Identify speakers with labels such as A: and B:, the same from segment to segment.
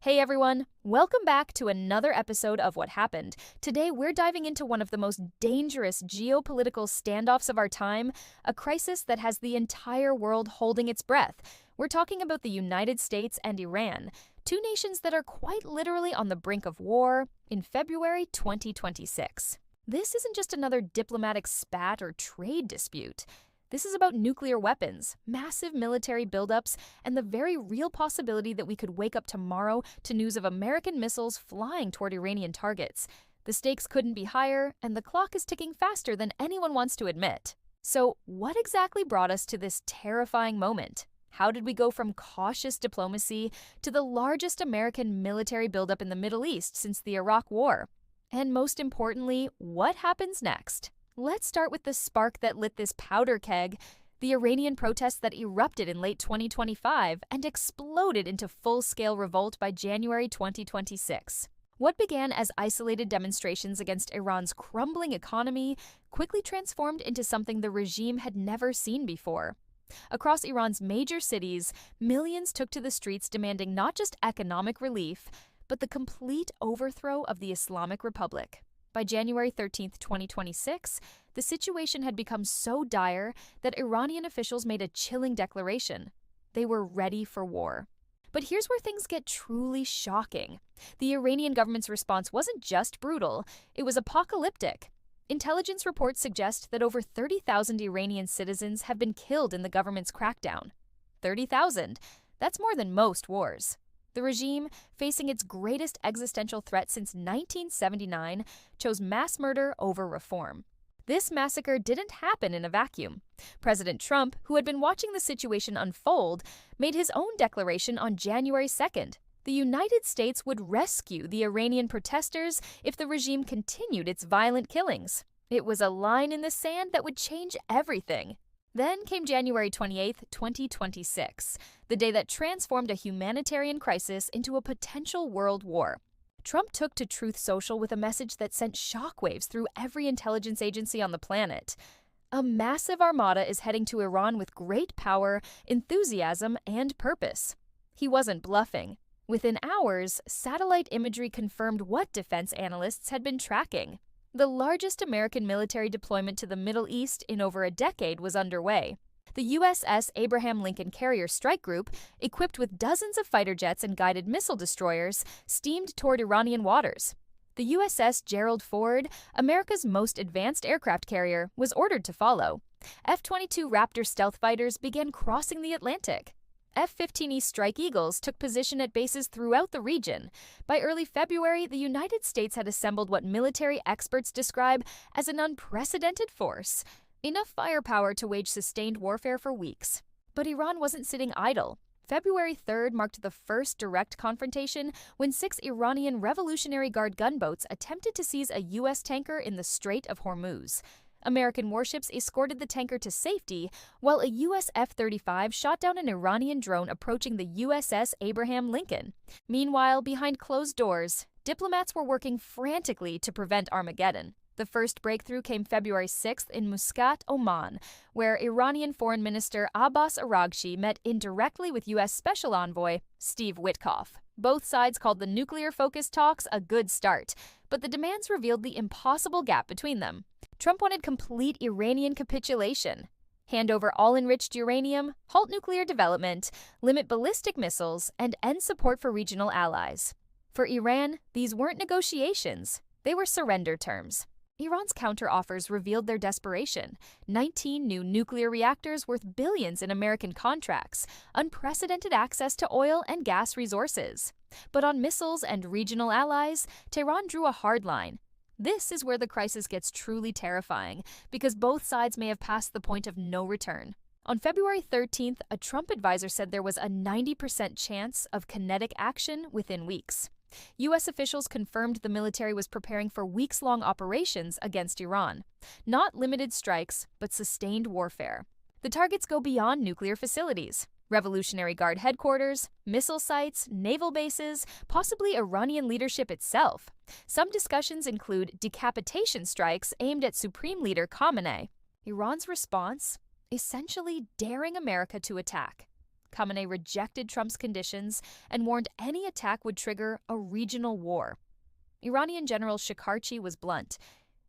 A: Hey everyone, welcome back to another episode of What Happened. Today we're diving into one of the most dangerous geopolitical standoffs of our time, a crisis that has the entire world holding its breath. We're talking about the United States and Iran, two nations that are quite literally on the brink of war in February 2026. This isn't just another diplomatic spat or trade dispute. This is about nuclear weapons, massive military buildups, and the very real possibility that we could wake up tomorrow to news of American missiles flying toward Iranian targets. The stakes couldn't be higher, and the clock is ticking faster than anyone wants to admit. So, what exactly brought us to this terrifying moment? How did we go from cautious diplomacy to the largest American military buildup in the Middle East since the Iraq War? And most importantly, what happens next? Let's start with the spark that lit this powder keg, the Iranian protests that erupted in late 2025 and exploded into full-scale revolt by January 2026. What began as isolated demonstrations against Iran's crumbling economy quickly transformed into something the regime had never seen before. Across Iran's major cities, millions took to the streets demanding not just economic relief, but the complete overthrow of the Islamic Republic. By January 13, 2026, the situation had become so dire that Iranian officials made a chilling declaration. They were ready for war. But here's where things get truly shocking. The Iranian government's response wasn't just brutal, it was apocalyptic. Intelligence reports suggest that over 30,000 Iranian citizens have been killed in the government's crackdown. 30,000. That's more than most wars. The regime, facing its greatest existential threat since 1979, chose mass murder over reform. This massacre didn't happen in a vacuum. President Trump, who had been watching the situation unfold, made his own declaration on January 2nd. The United States would rescue the Iranian protesters if the regime continued its violent killings. It was a line in the sand that would change everything. Then came January 28, 2026, the day that transformed a humanitarian crisis into a potential world war. Trump took to Truth Social with a message that sent shockwaves through every intelligence agency on the planet. A massive armada is heading to Iran with great power, enthusiasm, and purpose. He wasn't bluffing. Within hours, satellite imagery confirmed what defense analysts had been tracking. The largest American military deployment to the Middle East in over a decade was underway. The USS Abraham Lincoln Carrier Strike Group, equipped with dozens of fighter jets and guided missile destroyers, steamed toward Iranian waters. The USS Gerald Ford, America's most advanced aircraft carrier, was ordered to follow. F-22 Raptor stealth fighters began crossing the Atlantic. F-15E Strike Eagles took position at bases throughout the region. By early February, the United States had assembled what military experts describe as an unprecedented force, enough firepower to wage sustained warfare for weeks. But Iran wasn't sitting idle. February 3rd marked the first direct confrontation when 6 Iranian Revolutionary Guard gunboats attempted to seize a U.S. tanker in the Strait of Hormuz. American warships escorted the tanker to safety, while a U.S. F-35 shot down an Iranian drone approaching the USS Abraham Lincoln. Meanwhile, behind closed doors, diplomats were working frantically to prevent Armageddon. The first breakthrough came February 6th in Muscat, Oman, where Iranian Foreign Minister Abbas Araghchi met indirectly with U.S. Special Envoy Steve Witkoff. Both sides called the nuclear-focused talks a good start, but the demands revealed the impossible gap between them. Trump wanted complete Iranian capitulation. Hand over all enriched uranium, halt nuclear development, limit ballistic missiles, and end support for regional allies. For Iran, these weren't negotiations. They were surrender terms. Iran's counteroffers revealed their desperation. 19 new nuclear reactors worth billions in American contracts, unprecedented access to oil and gas resources. But on missiles and regional allies, Tehran drew a hard line. This is where the crisis gets truly terrifying, because both sides may have passed the point of no return. On February 13th, a Trump advisor said there was a 90% chance of kinetic action within weeks. U.S. officials confirmed the military was preparing for weeks-long operations against Iran. Not limited strikes, but sustained warfare. The targets go beyond nuclear facilities. Revolutionary Guard headquarters, missile sites, naval bases, possibly Iranian leadership itself. Some discussions include decapitation strikes aimed at Supreme Leader Khamenei. Iran's response? Essentially daring America to attack. Khamenei rejected Trump's conditions and warned any attack would trigger a regional war. Iranian General Shakarchi was blunt.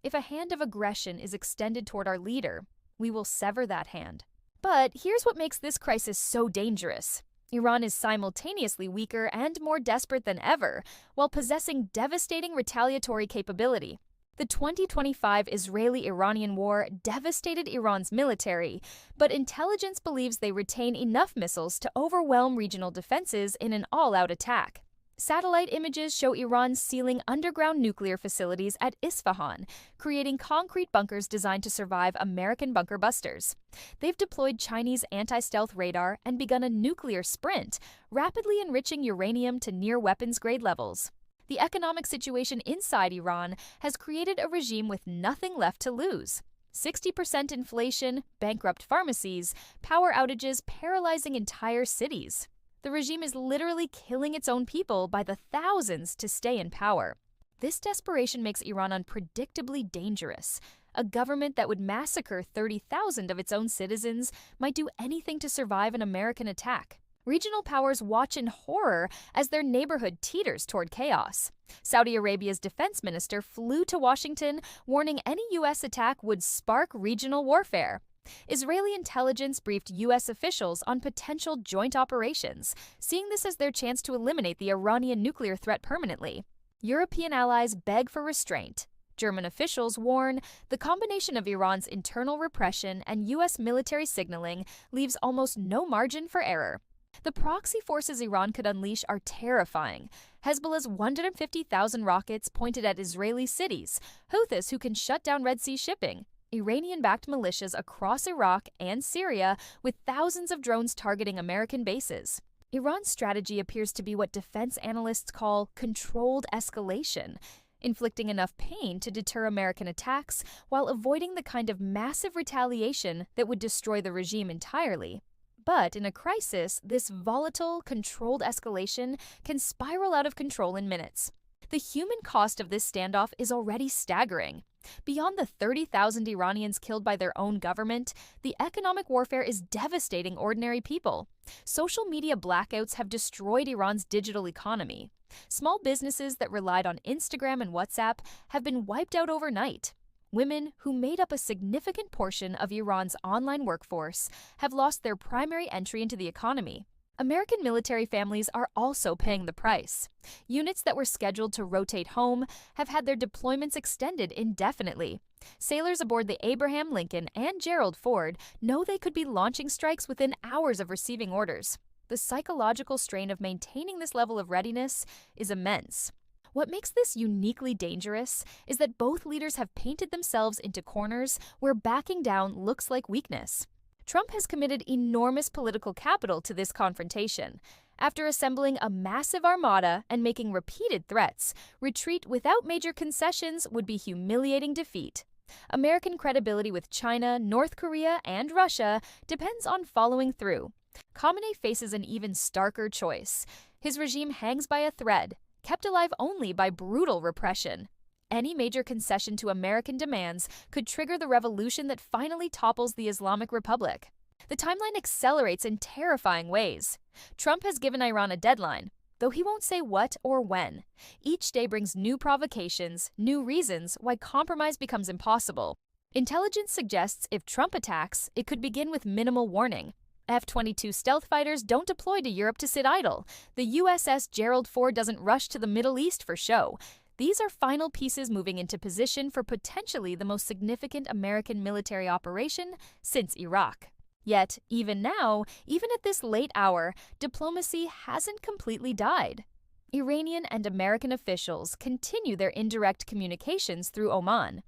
A: If a hand of aggression is extended toward our leader, we will sever that hand. But here's what makes this crisis so dangerous. Iran is simultaneously weaker and more desperate than ever, while possessing devastating retaliatory capability. The 2025 Israeli-Iranian war devastated Iran's military, but intelligence believes they retain enough missiles to overwhelm regional defenses in an all-out attack. Satellite images show Iran sealing underground nuclear facilities at Isfahan, creating concrete bunkers designed to survive American bunker busters. They've deployed Chinese anti-stealth radar and begun a nuclear sprint, rapidly enriching uranium to near weapons-grade levels. The economic situation inside Iran has created a regime with nothing left to lose. 60% inflation, bankrupt pharmacies, power outages paralyzing entire cities. The regime is literally killing its own people by the thousands to stay in power. This desperation makes Iran unpredictably dangerous. A government that would massacre 30,000 of its own citizens might do anything to survive an American attack. Regional powers watch in horror as their neighborhood teeters toward chaos. Saudi Arabia's defense minister flew to Washington, warning any U.S. attack would spark regional warfare. Israeli intelligence briefed U.S. officials on potential joint operations, seeing this as their chance to eliminate the Iranian nuclear threat permanently. European allies beg for restraint. German officials warn the combination of Iran's internal repression and U.S. military signaling leaves almost no margin for error. The proxy forces Iran could unleash are terrifying. Hezbollah's 150,000 rockets pointed at Israeli cities, Houthis who can shut down Red Sea shipping, Iranian-backed militias across Iraq and Syria with thousands of drones targeting American bases. Iran's strategy appears to be what defense analysts call controlled escalation, inflicting enough pain to deter American attacks while avoiding the kind of massive retaliation that would destroy the regime entirely. But in a crisis, this volatile, controlled escalation can spiral out of control in minutes. The human cost of this standoff is already staggering. Beyond the 30,000 Iranians killed by their own government, the economic warfare is devastating ordinary people. Social media blackouts have destroyed Iran's digital economy. Small businesses that relied on Instagram and WhatsApp have been wiped out overnight. Women, who made up a significant portion of Iran's online workforce, have lost their primary entry into the economy. American military families are also paying the price. Units that were scheduled to rotate home have had their deployments extended indefinitely. Sailors aboard the Abraham Lincoln and Gerald Ford know they could be launching strikes within hours of receiving orders. The psychological strain of maintaining this level of readiness is immense. What makes this uniquely dangerous is that both leaders have painted themselves into corners where backing down looks like weakness. Trump has committed enormous political capital to this confrontation. After assembling a massive armada and making repeated threats, retreat without major concessions would be humiliating defeat. American credibility with China, North Korea, and Russia depends on following through. Khamenei faces an even starker choice. His regime hangs by a thread, kept alive only by brutal repression. Any major concession to American demands could trigger the revolution that finally topples the Islamic Republic. The timeline accelerates in terrifying ways. Trump has given Iran a deadline, though he won't say what or when. Each day brings new provocations, new reasons why compromise becomes impossible. Intelligence suggests if Trump attacks, it could begin with minimal warning. F-22 stealth fighters don't deploy to Europe to sit idle. The USS Gerald Ford doesn't rush to the Middle East for show. These are final pieces moving into position for potentially the most significant American military operation since Iraq. Yet, even now, even at this late hour, diplomacy hasn't completely died. Iranian and American officials continue their indirect communications through Oman.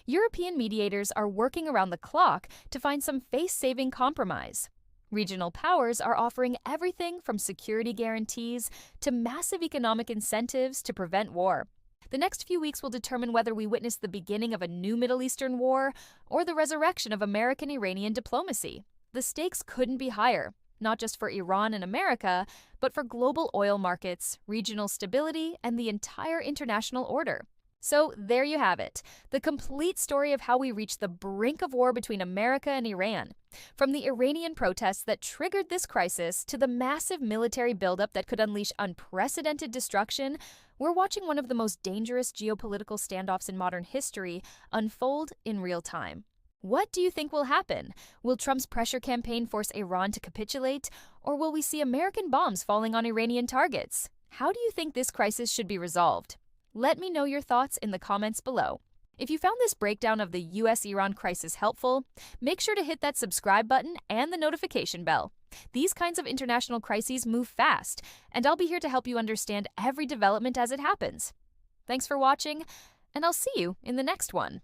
A: European mediators are working around the clock to find some face-saving compromise. Regional powers are offering everything from security guarantees to massive economic incentives to prevent war. The next few weeks will determine whether we witness the beginning of a new Middle Eastern war or the resurrection of American-Iranian diplomacy. The stakes couldn't be higher, not just for Iran and America, but for global oil markets, regional stability, and the entire international order. So there you have it, the complete story of how we reached the brink of war between America and Iran. From the Iranian protests that triggered this crisis to the massive military buildup that could unleash unprecedented destruction, we're watching one of the most dangerous geopolitical standoffs in modern history unfold in real time. What do you think will happen? Will Trump's pressure campaign force Iran to capitulate, or will we see American bombs falling on Iranian targets? How do you think this crisis should be resolved? Let me know your thoughts in the comments below. If you found this breakdown of the US-Iran crisis helpful, make sure to hit that subscribe button and the notification bell. These kinds of international crises move fast, and I'll be here to help you understand every development as it happens. Thanks for watching, and I'll see you in the next one.